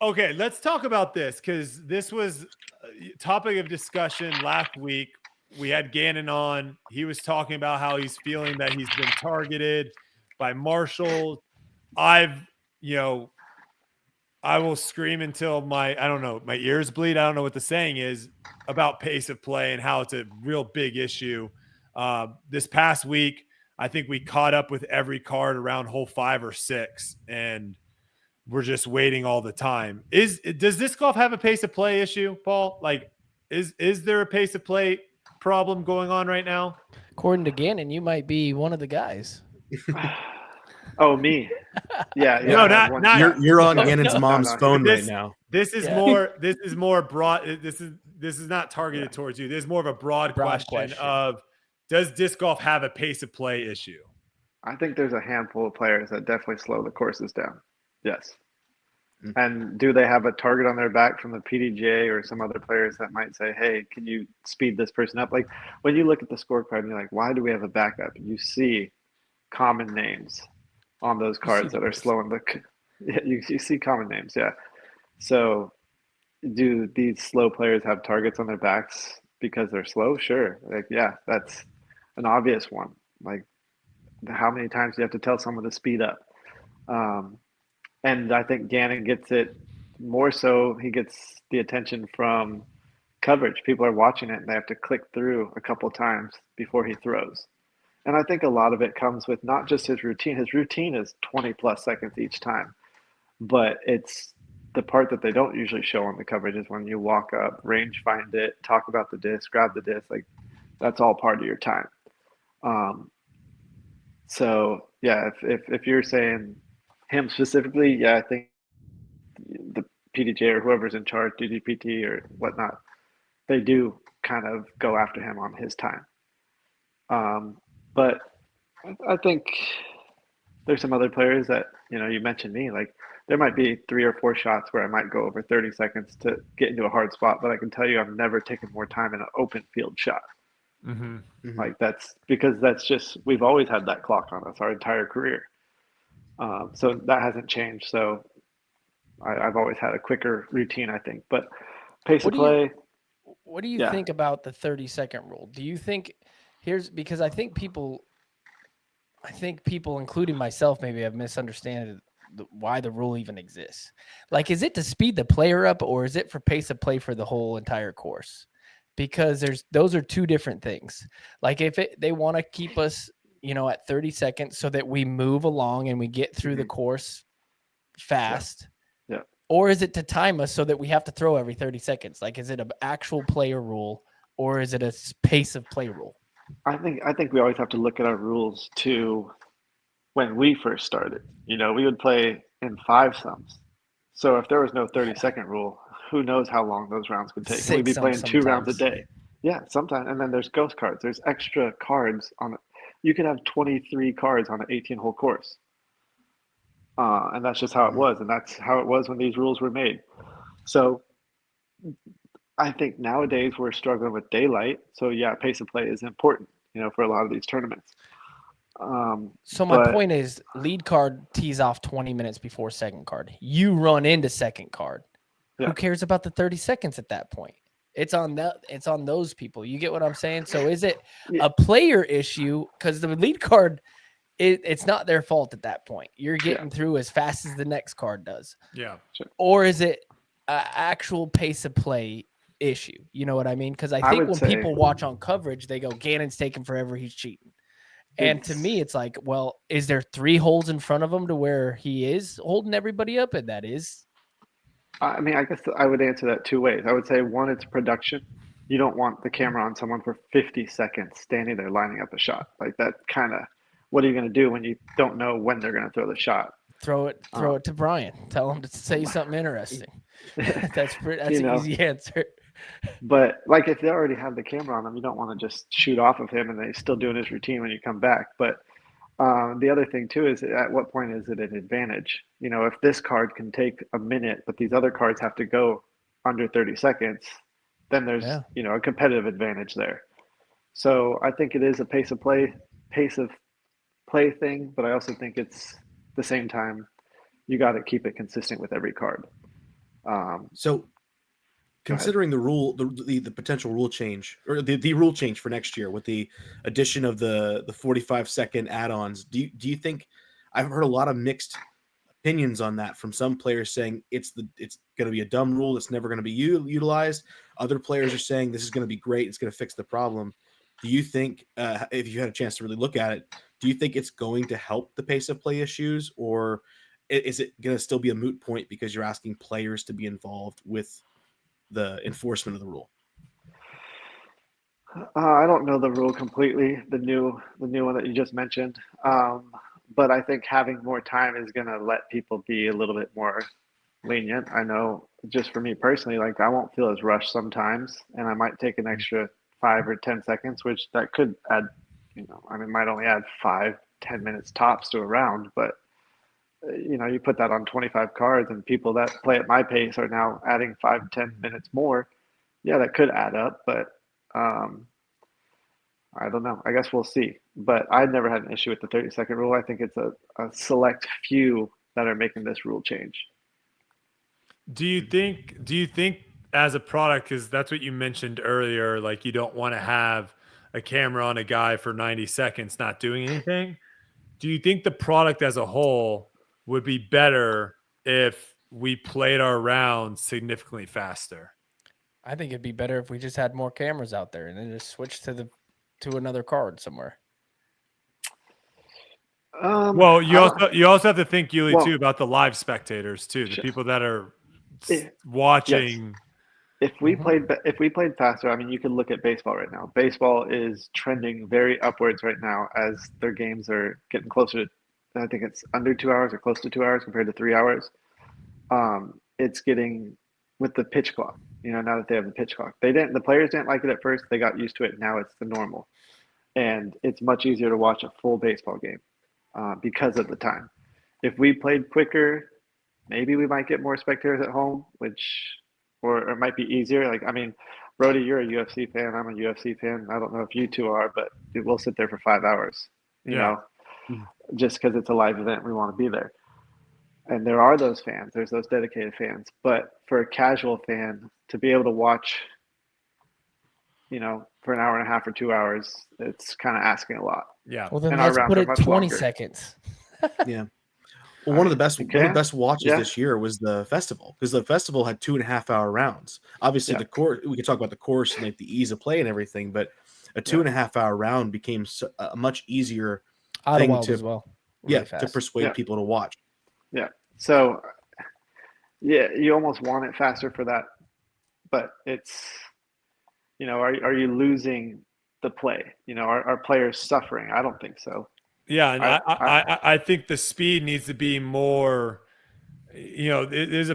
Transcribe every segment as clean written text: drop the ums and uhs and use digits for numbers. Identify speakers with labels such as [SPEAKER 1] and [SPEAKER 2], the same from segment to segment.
[SPEAKER 1] Okay, let's talk about this because this was a topic of discussion last week. We had Gannon on. He was talking about how he's feeling that he's been targeted by Marshall. I've, you know, I will scream until I don't know, my ears bleed. I don't know what the saying is about pace of play and how it's a real big issue. This past week, I think we caught up with every card around hole 5 or 6, and we're just waiting all the time. Does disc golf have a pace of play issue, Paul? Like, is there a pace of play problem going on right now?
[SPEAKER 2] According to Gannon, you might be one of the guys.
[SPEAKER 3] Oh, me. Yeah,
[SPEAKER 2] No,
[SPEAKER 1] No,
[SPEAKER 3] I have
[SPEAKER 1] not
[SPEAKER 3] one
[SPEAKER 1] not.
[SPEAKER 3] shot.
[SPEAKER 4] You're on
[SPEAKER 2] no,
[SPEAKER 4] Gannon's
[SPEAKER 2] no.
[SPEAKER 4] mom's
[SPEAKER 3] No.
[SPEAKER 4] phone right
[SPEAKER 1] This
[SPEAKER 4] now.
[SPEAKER 1] this is
[SPEAKER 2] Yeah.
[SPEAKER 1] more broad. This is not targeted towards you. This is more of a broad question of, does disc golf have a pace of play issue?
[SPEAKER 3] I think there's a handful of players that definitely slow the courses down. Yes.
[SPEAKER 4] Mm.
[SPEAKER 3] And do they have a target on their back from the PDGA or some other players that might say, hey, can you speed this person up? Like when you look at the scorecard and you're like, why do we have a backup? And you see common names on those cards that are slowing the. Yeah, you see common names, yeah. So do these slow players have targets on their backs because they're slow? Sure. Like, yeah, that's an obvious one. Like, how many times do you have to tell someone to speed up? Um, and I think Gannon gets it more so. He gets the attention from coverage. People are watching it and they have to click through a couple times before he throws. And I think a lot of it comes with not just his routine. His routine is 20 plus seconds each time, but it's the part that they don't usually show on the coverage is when you walk up, range find it, talk about the disc, grab the disc. Like that's all part of your time. Um, so yeah, if you're saying him specifically, yeah, I think the PDJ or whoever's in charge, DDPT or whatnot, they do kind of go after him on his time. But I think there's some other players that you mentioned me. Like there might be 3 or 4 shots where I might go over 30 seconds to get into a hard spot, but I can tell you I've never taken more time in an open field shot.
[SPEAKER 1] Mm-hmm.
[SPEAKER 4] Mhm.
[SPEAKER 3] Like that's because that's just we've always had that clock on us our entire career. So that hasn't changed. So I've always had a quicker routine, I think. But pace
[SPEAKER 2] What
[SPEAKER 3] of
[SPEAKER 2] do you
[SPEAKER 3] play,
[SPEAKER 2] what do you
[SPEAKER 3] yeah,
[SPEAKER 2] think about the 30-second rule? Do you think because I think people, including myself, maybe have misunderstood why the rule even exists. Like, is it to speed the player up, or is it for pace of play for the whole entire course? Because those are two different things. Like, if they want to keep us, at 30 seconds so that we move along and we get through the
[SPEAKER 3] Mhm.
[SPEAKER 2] course
[SPEAKER 3] yeah,
[SPEAKER 2] fast,
[SPEAKER 3] yeah.
[SPEAKER 2] or is it to time us so that we have to throw every 30 seconds? Like, is it an actual player rule, or is it a pace of play rule?
[SPEAKER 3] I think we always have to look at our rules to when we first started. We would play in five sums. So if there was no 30-second rule, who knows how long those rounds could take? And we'd be
[SPEAKER 2] Six
[SPEAKER 3] playing 2 rounds a
[SPEAKER 2] sometimes.
[SPEAKER 3] day. Yeah, sometimes. And then there's ghost cards. There's extra cards on it. You could have 23 cards on an 18-hole course. And that's just how it
[SPEAKER 4] Mhm.
[SPEAKER 3] was. And that's how it was when these rules were made. So I think nowadays we're struggling with daylight. So yeah, pace of play is important, for a lot of these tournaments.
[SPEAKER 2] So my
[SPEAKER 3] But
[SPEAKER 2] point is, lead card tees off 20 minutes before second card. You run into second card.
[SPEAKER 3] yeah,
[SPEAKER 2] Who cares about the 30 seconds at that point? It's on those people. You get what I'm saying? So is it
[SPEAKER 3] yeah,
[SPEAKER 2] a player issue? Because the lead card, it's not their fault at that point. You're
[SPEAKER 3] yeah,
[SPEAKER 2] getting through as fast as the next card does.
[SPEAKER 1] Yeah.
[SPEAKER 3] sure.
[SPEAKER 2] Or is it an actual pace of play issue? You know what I mean? Because I
[SPEAKER 3] I
[SPEAKER 2] think
[SPEAKER 3] would
[SPEAKER 2] when
[SPEAKER 3] say
[SPEAKER 2] people watch on coverage, they go, Gannon's taking forever. He's cheating. And to
[SPEAKER 3] it's
[SPEAKER 2] me, it's like, well, is there 3 holes in front of him to where he is holding everybody up? And that is,
[SPEAKER 3] I mean, I guess I would answer that two ways. I would say one, it's production. You don't want the camera on someone for 50 seconds standing there lining up a shot. Like that kind of, what are you going to do when you don't know when they're going to throw the shot?
[SPEAKER 2] throw it to Brian. Tell him to say something interesting. That's
[SPEAKER 3] you
[SPEAKER 2] an
[SPEAKER 3] know,
[SPEAKER 2] easy answer.
[SPEAKER 3] but like if they already have the camera on them, you don't want to just shoot off of him and then he's still doing his routine when you come back. But the other thing too is at what point is it an advantage? If this card can take a minute, but these other cards have to go under 30 seconds, then there's
[SPEAKER 2] Yeah.
[SPEAKER 3] a competitive advantage there. So I think it is a pace of play thing, but I also think it's the same time you got to keep it consistent with every card.
[SPEAKER 4] So considering the rule, the potential rule change or the rule change for next year with the addition of the 45-second add-ons, do you think I've heard a lot of mixed opinions on that from some players saying it's going to be a dumb rule that's never going to be utilized. Other players are saying this is going to be great. It's going to fix the problem. Do you think, if you had a chance to really look at it, do you think it's going to help the pace of play issues, or is it going to still be a moot point because you're asking players to be involved with the enforcement of the rule?
[SPEAKER 3] I don't know the rule completely, the new one that you just mentioned. But I think having more time is going to let people be a little bit more lenient. I know just for me personally, like I won't feel as rushed sometimes, and I might take an extra 5 or 10 seconds, which that could add, might only add 5-10 minutes tops to a round, but you put that on 25 cards, and people that play at my pace are now adding 5-10 minutes more. Yeah, that could add up, but I don't know. I guess we'll see. But I've never had an issue with the 30-second rule. I think it's a select few that are making this rule change.
[SPEAKER 1] Do you think as a product, because that's what you mentioned earlier, like you don't want to have a camera on a guy for 90 seconds not doing anything. Do you think the product as a whole would be better if we played our rounds significantly faster?
[SPEAKER 2] I think it'd be better if we just had more cameras out there and then just switch to another card somewhere.
[SPEAKER 1] Well, you also have to think, Yuli, too, about the live spectators too, the people that are watching.
[SPEAKER 3] Yes. If we played faster, I mean, you can look at baseball right now. Baseball is trending very upwards right now as their games are getting closer to, I think it's under 2 hours or close to 2 hours compared to 3 hours. It's getting with the pitch clock. Now that they have the pitch clock, the players didn't like it at first. They got used to it. Now it's the normal, and it's much easier to watch a full baseball game because of the time. If we played quicker, maybe we might get more spectators at home, or it might be easier. Like, I mean, Brody, you're a UFC fan. I'm a UFC fan. I don't know if you two are, but we'll sit there for 5 hours, you know, just because it's a live event. We want to be there. And there are those fans. There's those dedicated fans. But for a casual fan to be able to watch, for an hour and a half or 2 hours, it's kind of asking a lot.
[SPEAKER 1] Yeah.
[SPEAKER 2] Well, then let's put it 20 seconds.
[SPEAKER 4] Yeah. Well, one of the best watches this year was the festival, because the festival had 2.5 hour rounds. Obviously, the course, we could talk about the course and like the ease of play and everything, but a 2.5 hour round became a much easier thing to persuade people to watch.
[SPEAKER 3] Yeah. So, you almost want it faster for that, but it's, are you losing the play? Are players suffering? I don't think so.
[SPEAKER 1] Yeah, and I think the speed needs to be more. There's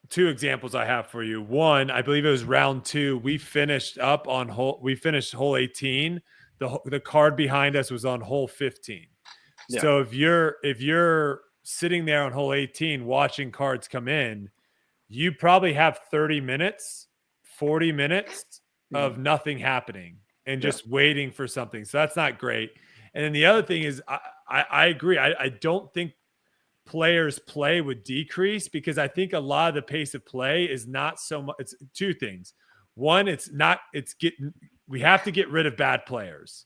[SPEAKER 1] two examples I have for you. One, I believe it was round 2. We finished hole 18. The card behind us was on hole 15. Yeah. So if you're sitting there on hole 18 watching cards come in, you probably have 30 minutes, 40 minutes of nothing happening and just waiting for something. So that's not great. And then the other thing is, I agree. I don't think players' play would decrease, because I think a lot of the pace of play is not so much. It's two things. One, we have to get rid of bad players.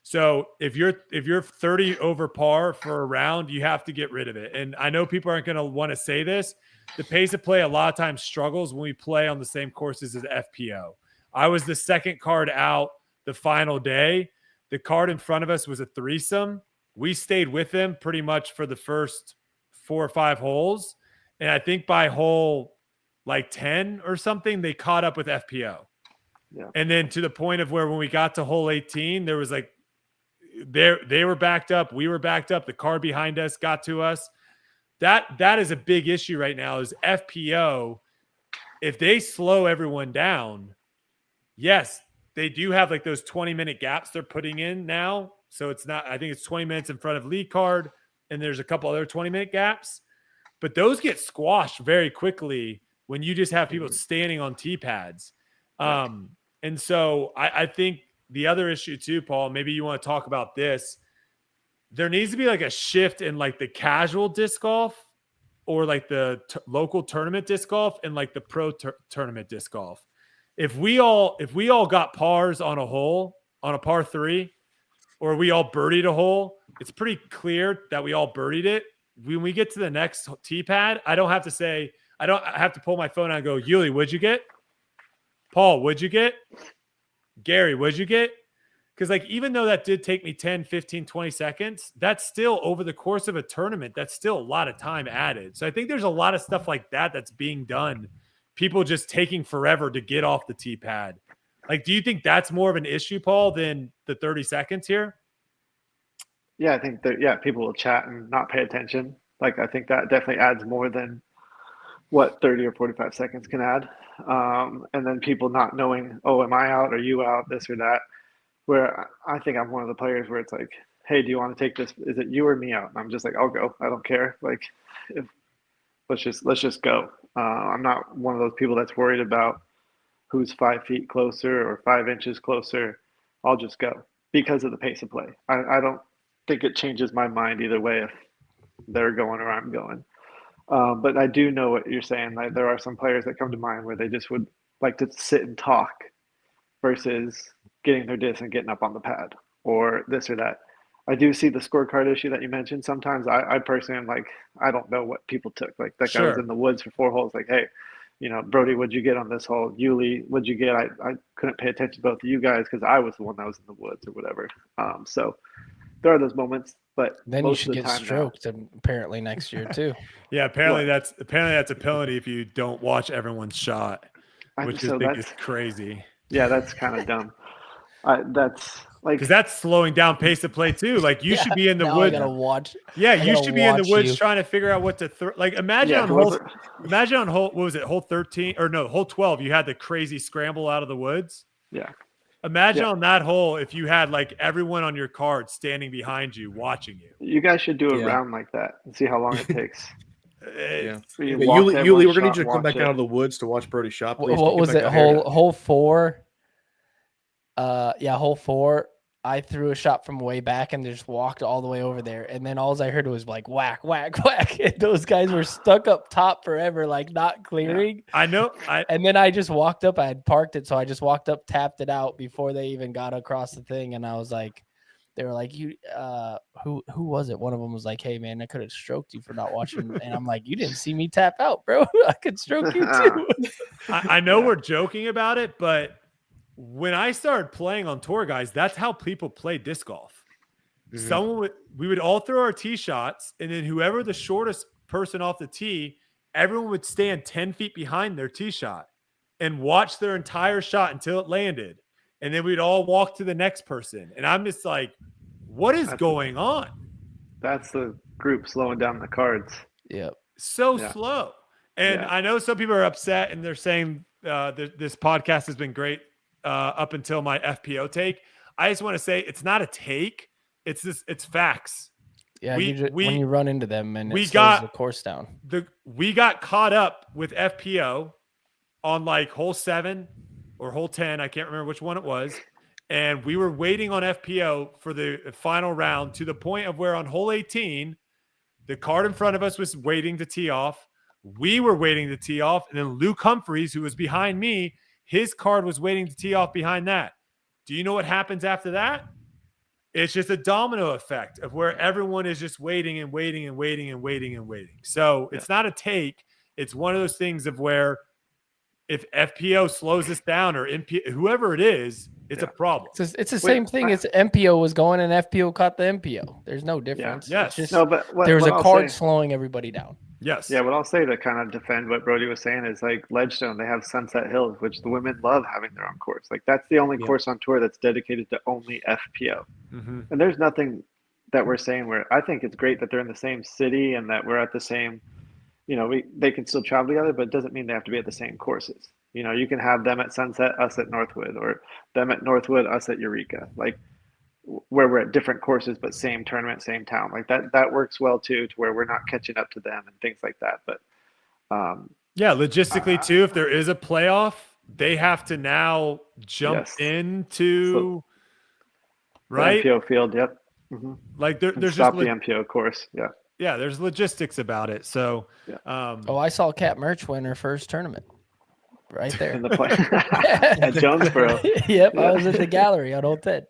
[SPEAKER 1] So if you're 30 over par for a round, you have to get rid of it. And I know people aren't going to want to say this. The pace of play a lot of times struggles when we play on the same courses as FPO. I was the second card out the final day. The card in front of us was a threesome. We stayed with him pretty much for the first 4 or 5 holes. And I think by hole like 10 or something, they caught up with FPO. Yeah. And then to the point of where when we got to hole 18, there was like, they were backed up. We were backed up. The car behind us got to us. That is a big issue right now is FPO. If they slow everyone down, yes, they do have like those 20-minute gaps they're putting in now. So it's not, I think it's 20 minutes in front of lead card, and there's a couple other 20-minute gaps. But those get squashed very quickly when you just have people standing on tee pads. And so I think the other issue too, Paul, maybe you want to talk about this. There needs to be like a shift in like the casual disc golf or like the local tournament disc golf and like the pro tournament disc golf. If we all got pars on a hole, on a par 3, or we all birdied a hole, it's pretty clear that we all birdied it. When we get to the next tee pad, I don't have to pull my phone out and go, Yuli, what'd you get? Paul, what'd you get? Gary, what'd you get? Because like, even though that did take me 10, 15, 20 seconds, that's still over the course of a tournament. That's still a lot of time added. So I think there's a lot of stuff like that that's being done. People just taking forever to get off the tee pad. Like, do you think that's more of an issue, Paul, than the 30 seconds here?
[SPEAKER 3] Yeah, I think that people will chat and not pay attention. Like, I think that definitely adds more than what 30 or 45 seconds can add. And then people not knowing, oh, am I out? Are you out? This or that. Where I think I'm one of the players where it's like, hey, do you want to take this? Is it you or me out? And I'm just like, I'll go. I don't care. Like, let's just go. I'm not one of those people that's worried about who's 5 feet closer or 5 inches closer. I'll just go because of the pace of play. I don't think it changes my mind either way if they're going or I'm going. But I do know what you're saying. Like, there are some players that come to mind where they just would like to sit and talk versus getting their disc and getting up on the pad or this or that. I do see the scorecard issue that you mentioned. Sometimes I personally am like, I don't know what people took. Like, that guy was in the woods for 4 holes. Like, hey, Brody, what'd you get on this hole? Yuli, what'd you get? I couldn't pay attention to both of you guys because I was the one that was in the woods or whatever. So there are those moments, but
[SPEAKER 2] then you should get stroked apparently next year too.
[SPEAKER 1] Yeah, apparently that's a penalty if you don't watch everyone's shot, which I think is crazy.
[SPEAKER 3] Yeah, that's kind of dumb. That's like,
[SPEAKER 1] because that's slowing down pace of play too. Like, you should be in the woods. Yeah, you should be in the woods trying to figure out what to like. Imagine on hole, what was it, hole 13 or no, hole 12? You had the crazy scramble out of the woods.
[SPEAKER 3] Yeah.
[SPEAKER 1] Imagine on that hole if you had like everyone on your card standing behind you watching you.
[SPEAKER 3] You guys should do a round like that and see how long it takes.
[SPEAKER 4] Yuli, we're gonna need you to come back out of the woods to watch Brody shot.
[SPEAKER 2] What was it? Hole 4. Hole 4. I threw a shot from way back and just walked all the way over there. And then all I heard was like whack, whack, whack. And those guys were stuck up top forever, like not clearing.
[SPEAKER 1] Yeah, I know.
[SPEAKER 2] And then I just walked up. I had parked it. So I just walked up, tapped it out before they even got across the thing. And I was like, they were like, who was it? One of them was like, hey man, I could have stroked you for not watching. And I'm like, you didn't see me tap out, bro. I could stroke you too.
[SPEAKER 1] I know we're joking about it, but when I started playing on tour, guys, that's how people play disc golf. Mm-hmm. We would all throw our tee shots, and then whoever the shortest person off the tee, everyone would stand 10 feet behind their tee shot and watch their entire shot until it landed. And then we'd all walk to the next person. And I'm just like, what is going on?
[SPEAKER 3] That's the group slowing down the cards.
[SPEAKER 2] Yep.
[SPEAKER 1] Slow. And I know some people are upset and they're saying this podcast has been great up until my FPO take. I just want to say it's not a take. It's facts.
[SPEAKER 2] Yeah, when you run into them and
[SPEAKER 1] we got
[SPEAKER 2] the course down.
[SPEAKER 1] We got caught up with FPO on like hole 7 or hole 10. I can't remember which one it was. And we were waiting on FPO for the final round to the point of where on hole 18, the card in front of us was waiting to tee off. We were waiting to tee off. And then Luke Humphreys, who was behind me, his card was waiting to tee off behind that. Do you know what happens after that? It's just a domino effect of where everyone is just waiting and waiting and waiting and waiting and waiting. So it's not a take. It's one of those things of where if FPO slows us down or whoever it is, it's a problem.
[SPEAKER 2] It's the same thing as MPO was going and FPO caught the MPO. There's no difference.
[SPEAKER 1] Yeah. Yes.
[SPEAKER 2] Just, there was a card slowing everybody down.
[SPEAKER 1] Yes.
[SPEAKER 3] Yeah, what I'll say to kind of defend what Brody was saying is like Ledgestone, they have Sunset Hills, which the women love having their own course. Like that's the only course on tour that's dedicated to only FPO. Mm-hmm. And there's nothing that we're saying where I think it's great that they're in the same city and that we're at the same, they can still travel together, but it doesn't mean they have to be at the same courses. You can have them at Sunset, us at Northwood, or them at Northwood, us at Eureka. Like where we're at different courses, but same tournament, same town. Like that works well too, to where we're not catching up to them and things like that. But
[SPEAKER 1] logistically too, if there is a playoff, they have to now jump into
[SPEAKER 3] right MPO field. Yep. Mm-hmm.
[SPEAKER 1] Like there's
[SPEAKER 3] stop
[SPEAKER 1] just
[SPEAKER 3] the MPO course.
[SPEAKER 1] yeah, there's logistics about it. So,
[SPEAKER 3] Yeah.
[SPEAKER 2] Oh, I saw Cat Merch win her first tournament right there.
[SPEAKER 3] in the play at Jonesboro.
[SPEAKER 2] Yep, I
[SPEAKER 3] Yeah.
[SPEAKER 2] was at the gallery on Old 10.